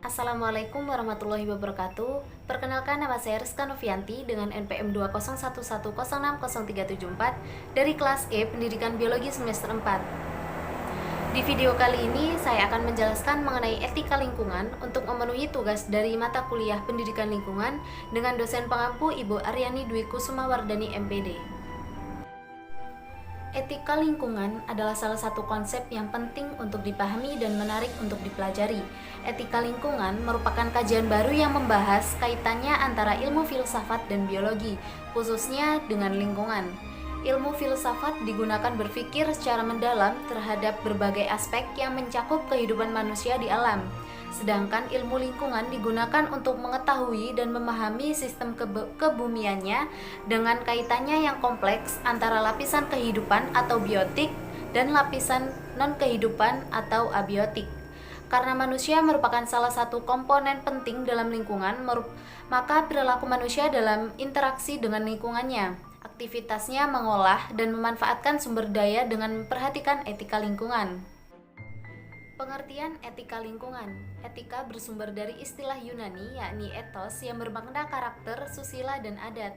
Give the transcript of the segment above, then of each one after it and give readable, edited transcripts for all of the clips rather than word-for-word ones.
Assalamualaikum warahmatullahi wabarakatuh. Perkenalkan, nama saya Rizka Novianti dengan NPM 20110603774 dari kelas E Pendidikan Biologi semester 4. Di video kali ini saya akan menjelaskan mengenai etika lingkungan untuk memenuhi tugas dari mata kuliah Pendidikan Lingkungan dengan dosen pengampu Ibu Aryani Dwi Kusumawardani MPD. Etika lingkungan adalah salah satu konsep yang penting untuk dipahami dan menarik untuk dipelajari. Etika lingkungan merupakan kajian baru yang membahas kaitannya antara ilmu filsafat dan biologi, khususnya dengan lingkungan. Ilmu filsafat digunakan berpikir secara mendalam terhadap berbagai aspek yang mencakup kehidupan manusia di alam. Sedangkan ilmu lingkungan digunakan untuk mengetahui dan memahami sistem kebumiannya dengan kaitannya yang kompleks antara lapisan kehidupan atau biotik dan lapisan non-kehidupan atau abiotik. Karena manusia merupakan salah satu komponen penting dalam lingkungan, maka perilaku manusia dalam interaksi dengan lingkungannya. Aktivitasnya mengolah dan memanfaatkan sumber daya dengan memperhatikan etika lingkungan. Pengertian etika lingkungan. Etika bersumber dari istilah Yunani yakni ethos yang bermakna karakter, susila, dan adat.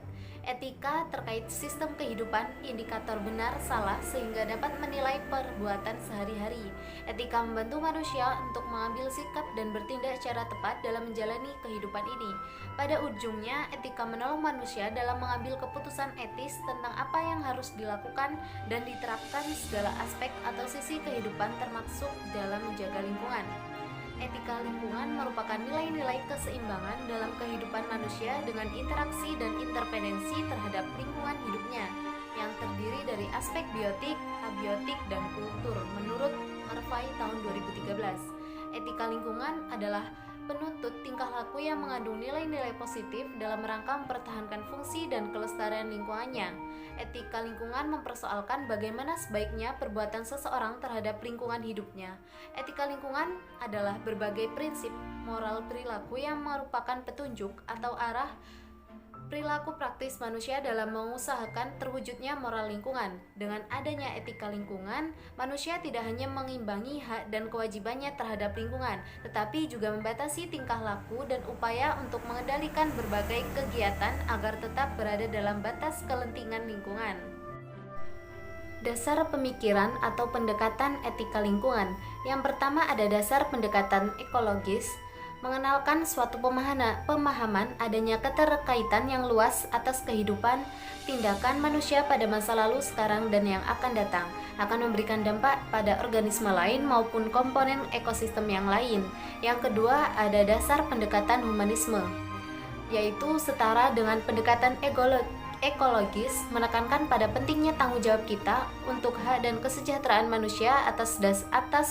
Etika terkait sistem kehidupan, indikator benar salah sehingga dapat menilai perbuatan sehari-hari. Etika membantu manusia untuk mengambil sikap dan bertindak secara tepat dalam menjalani kehidupan ini. Pada ujungnya, etika menolong manusia dalam mengambil keputusan etis tentang apa yang harus dilakukan dan diterapkan segala aspek atau sisi kehidupan termasuk dalam menjaga lingkungan. Etika lingkungan merupakan nilai-nilai keseimbangan dalam kehidupan manusia dengan interaksi dan intervensi terhadap lingkungan hidupnya yang terdiri dari aspek biotik, abiotik, dan kultur menurut Marfai tahun 2013. Etika lingkungan adalah penuntut tingkah laku yang mengandung nilai-nilai positif dalam rangka mempertahankan fungsi dan kelestarian lingkungannya. Etika lingkungan mempersoalkan bagaimana sebaiknya perbuatan seseorang terhadap lingkungan hidupnya. Etika lingkungan adalah berbagai prinsip moral perilaku yang merupakan petunjuk atau arah perilaku praktis manusia dalam mengusahakan terwujudnya moral lingkungan. Dengan adanya etika lingkungan, manusia tidak hanya mengimbangi hak dan kewajibannya terhadap lingkungan, tetapi juga membatasi tingkah laku dan upaya untuk mengendalikan berbagai kegiatan agar tetap berada dalam batas kelentingan lingkungan. Dasar pemikiran atau pendekatan etika lingkungan. Yang pertama ada dasar pendekatan ekologis, mengenalkan suatu pemahaman adanya keterkaitan yang luas atas kehidupan, tindakan manusia pada masa lalu, sekarang, dan yang akan datang, akan memberikan dampak pada organisme lain maupun komponen ekosistem yang lain. Yang kedua ada dasar pendekatan humanisme, yaitu setara dengan pendekatan ekologis, menekankan pada pentingnya tanggung jawab kita untuk hak dan kesejahteraan manusia atas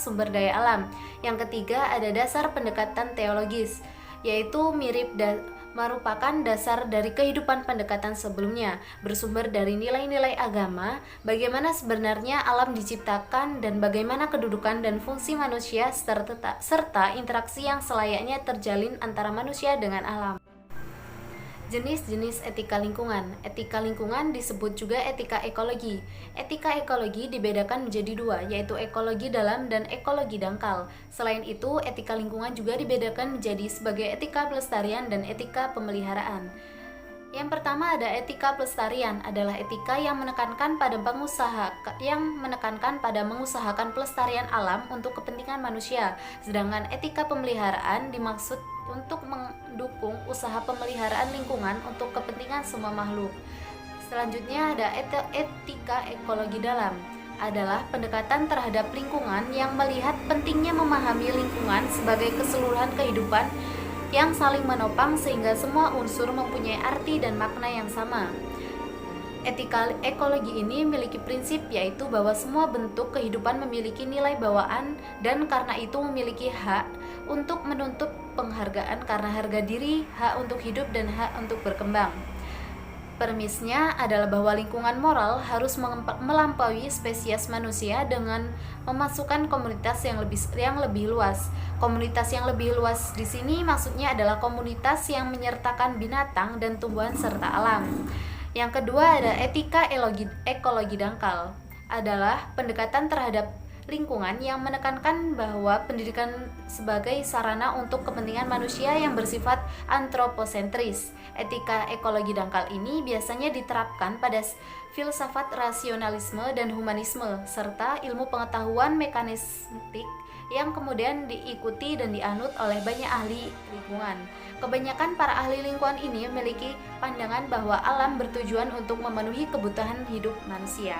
sumber daya alam. Yang ketiga ada dasar pendekatan teologis, yaitu merupakan dasar dari kehidupan pendekatan sebelumnya, bersumber dari nilai-nilai agama, bagaimana sebenarnya alam diciptakan dan bagaimana kedudukan dan fungsi manusia serta interaksi yang selayaknya terjalin antara manusia dengan alam. Jenis-jenis etika lingkungan. Etika lingkungan disebut juga etika ekologi. Etika ekologi dibedakan menjadi dua, yaitu ekologi dalam dan ekologi dangkal. Selain itu, etika lingkungan juga dibedakan menjadi sebagai etika pelestarian dan etika pemeliharaan. Yang pertama ada etika pelestarian, adalah etika yang menekankan pada mengusahakan pelestarian alam untuk kepentingan manusia. Sedangkan etika pemeliharaan dimaksud untuk mendukung usaha pemeliharaan lingkungan untuk kepentingan semua makhluk. Selanjutnya ada etika ekologi dalam, adalah pendekatan terhadap lingkungan yang melihat pentingnya memahami lingkungan sebagai keseluruhan kehidupan yang saling menopang sehingga semua unsur mempunyai arti dan makna yang sama. Etika ekologi ini memiliki prinsip yaitu bahwa semua bentuk kehidupan memiliki nilai bawaan dan karena itu memiliki hak untuk menuntut penghargaan karena harga diri, hak untuk hidup, dan hak untuk berkembang. Premisnya adalah bahwa lingkungan moral harus melampaui spesies manusia dengan memasukkan komunitas yang lebih luas. Komunitas yang lebih luas di sini maksudnya adalah komunitas yang menyertakan binatang dan tumbuhan serta alam. Yang kedua ada etika ekologi dangkal, adalah pendekatan terhadap lingkungan yang menekankan bahwa pendidikan sebagai sarana untuk kepentingan manusia yang bersifat antroposentris. Etika ekologi dangkal ini biasanya diterapkan pada filsafat rasionalisme dan humanisme serta ilmu pengetahuan mekanistik yang kemudian diikuti dan dianut oleh banyak ahli lingkungan. Kebanyakan para ahli lingkungan ini memiliki pandangan bahwa alam bertujuan untuk memenuhi kebutuhan hidup manusia.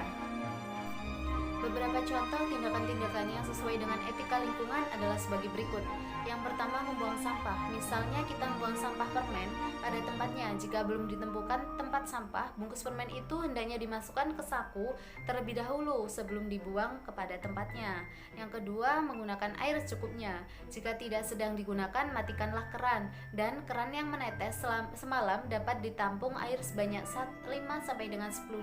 Beberapa contoh tindakan-tindakan yang sesuai dengan etika lingkungan adalah sebagai berikut. Yang pertama, membuang sampah. Misalnya kita membuang sampah permen pada tempatnya. Jika belum ditemukan tempat sampah, bungkus permen itu hendaknya dimasukkan ke saku terlebih dahulu sebelum dibuang kepada tempatnya. Yang kedua, menggunakan air secukupnya. Jika tidak sedang digunakan, matikanlah keran. Dan keran yang menetes semalam dapat ditampung air sebanyak 5-10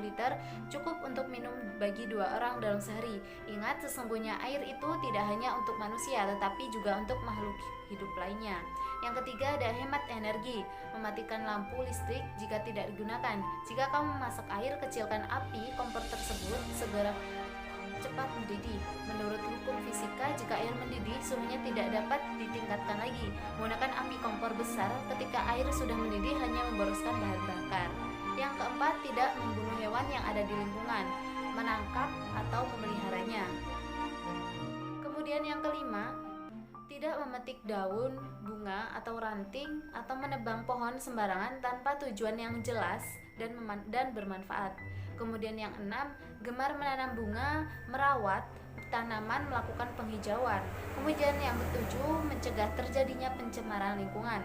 liter, cukup untuk minum bagi 2 orang dalam sehari. Ingat, sesungguhnya air itu tidak hanya untuk manusia tetapi juga untuk makhluk hidup lainnya. Yang ketiga, ada hemat energi. Mematikan lampu listrik jika tidak digunakan. Jika kamu memasak air, kecilkan api kompor tersebut segera cepat mendidih. Menurut hukum fisika, jika air mendidih, suhunya tidak dapat ditingkatkan lagi. Menggunakan api kompor besar ketika air sudah mendidih hanya memboroskan bahan bakar. Yang keempat, tidak membunuh hewan yang ada di lingkungan, menangkap atau memeliharanya. Kemudian yang kelima, tidak memetik daun, bunga, atau ranting, atau menebang pohon sembarangan tanpa tujuan yang jelas dan bermanfaat. Kemudian yang enam, gemar menanam bunga, merawat tanaman, melakukan penghijauan. Kemudian yang ketujuh, mencegah terjadinya pencemaran lingkungan.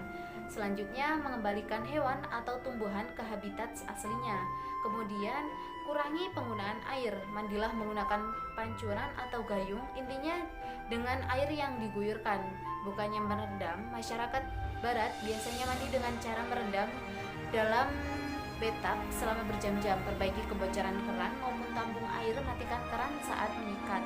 Selanjutnya, mengembalikan hewan atau tumbuhan ke habitat aslinya. Kemudian, kurangi penggunaan air. Mandilah menggunakan pancuran atau gayung, intinya dengan air yang diguyurkan, bukannya merendam. Masyarakat barat biasanya mandi dengan cara merendam dalam bathtub selama berjam-jam. Perbaiki kebocoran keran maupun tampung air, matikan keran saat mengikat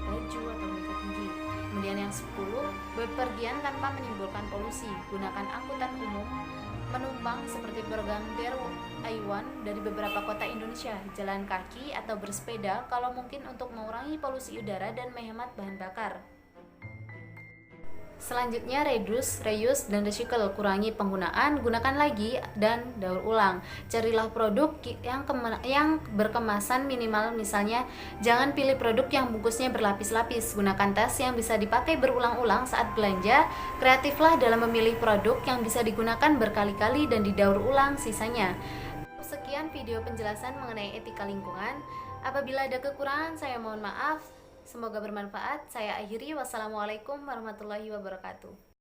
baju atau mengikat gigi. Kemudian yang 10, bepergian tanpa menimbulkan polusi. Gunakan angkutan umum, menumpang seperti program Der Aywan dari beberapa kota Indonesia, jalan kaki atau bersepeda kalau mungkin untuk mengurangi polusi udara dan menghemat bahan bakar. Selanjutnya, reduce, reuse, dan recycle. Kurangi penggunaan, gunakan lagi, dan daur ulang. Carilah produk yang berkemasan minimal, misalnya jangan pilih produk yang bungkusnya berlapis-lapis. Gunakan tas yang bisa dipakai berulang-ulang saat belanja. Kreatiflah dalam memilih produk yang bisa digunakan berkali-kali dan didaur ulang sisanya. Sekian video penjelasan mengenai etika lingkungan. Apabila ada kekurangan, saya mohon maaf. Semoga bermanfaat. Saya akhiri. Wassalamualaikum warahmatullahi wabarakatuh.